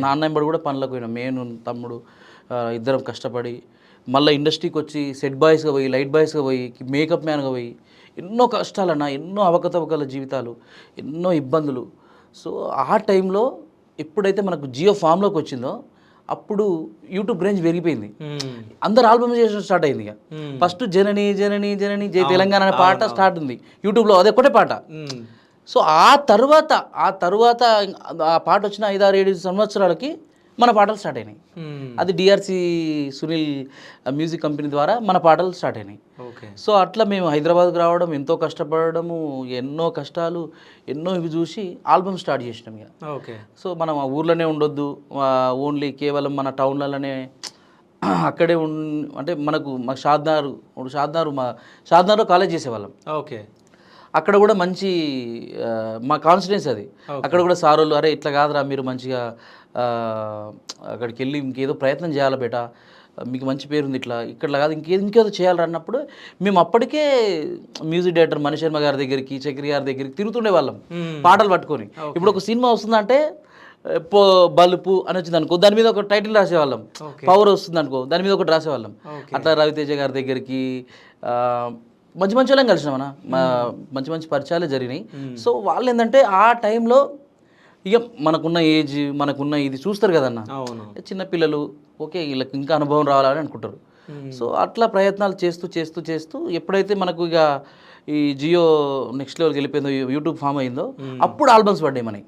నాన్న వెంబడి కూడా పనులకు పోయినాం. నేను తమ్ముడు ఇద్దరం కష్టపడి మళ్ళీ ఇండస్ట్రీకి వచ్చి సెట్ బాయ్స్గా పోయి, లైట్ బాయ్స్గా పోయి, మేకప్ మ్యాన్గా పోయి ఎన్నో కష్టాలన్న, ఎన్నో అవకతవకల జీవితాలు, ఎన్నో ఇబ్బందులు. సో ఆ టైంలో ఎప్పుడైతే మనకు జియో ఫామ్లోకి వచ్చిందో అప్పుడు యూట్యూబ్ రేంజ్ పెరిగిపోయింది. అందరు ఆల్బమ్ చేయడం స్టార్ట్ అయింది. ఇక ఫస్ట్ జనని జనని జనని జై తెలంగాణ అనే పాట స్టార్ట్ ఉంది యూట్యూబ్లో, అదే ఒకటే పాట. సో ఆ తర్వాత ఆ పాట వచ్చిన 5, 6, 7 సంవత్సరాలకి మన పాటలు స్టార్ట్ అయినాయి. అది డిఆర్సి సునీల్ మ్యూజిక్ కంపెనీ ద్వారా మన పాటలు స్టార్ట్ అయినాయి. సో అట్లా మేము హైదరాబాద్కి రావడం, ఎంతో కష్టపడము, ఎన్నో కష్టాలు, ఎన్నో ఇవి చూసి ఆల్బమ్ స్టార్ట్ చేసినాం. ఇక సో మనం ఆ ఊర్లోనే ఉండొద్దు, ఓన్లీ కేవలం మన టౌన్లలోనే అక్కడే అంటే మాకు షాద్నార్లో కాలేజ్ చేసేవాళ్ళం. అక్కడ కూడా మంచి మా కాన్ఫిడెన్స్ అది. అక్కడ కూడా సారోళ్ళు, అరే ఇట్లా కాదురా, మీరు మంచిగా అక్కడికి వెళ్ళి ఇంకేదో ప్రయత్నం చేయాలి బేటా, మీకు మంచి పేరుంది, ఇట్లా ఇక్కడ కాదు ఇంకేదో చేయాలి అన్నప్పుడు మేము అప్పటికే మ్యూజిక్ డైరెక్టర్ మణిశర్మ గారి దగ్గరికి, చక్రి గారి దగ్గరికి తిరుగుతుండే వాళ్ళం పాటలు పట్టుకొని. ఇప్పుడు ఒక సినిమా వస్తుందంటే బలుపు అని వచ్చింది అనుకో, దాని మీద ఒక టైటిల్ రాసేవాళ్ళం. పవర్ వస్తుంది అనుకో, దాని మీద ఒకటి రాసేవాళ్ళం. అట్లా రవితేజ గారి దగ్గరికి మంచి మంచి వాళ్ళని కలిసినామన్నా, మంచి మంచి పరిచయాలే జరిగినాయి. సో వాళ్ళు ఏంటంటే ఆ టైంలో ఇక మనకున్న ఏజ్, మనకున్న ఇది చూస్తారు కదన్న, చిన్నపిల్లలు, ఓకే వీళ్ళకి ఇంకా అనుభవం రావాలని అనుకుంటారు. సో అట్లా ప్రయత్నాలు చేస్తూ చేస్తూ చేస్తూ ఎప్పుడైతే మనకు ఇక ఈ జియో నెక్స్ట్ లెవెల్కి వెళ్ళిపోయిందో, యూట్యూబ్ ఫామ్ అయిందో, అప్పుడు ఆల్బమ్స్ పడ్డాయి మనకి.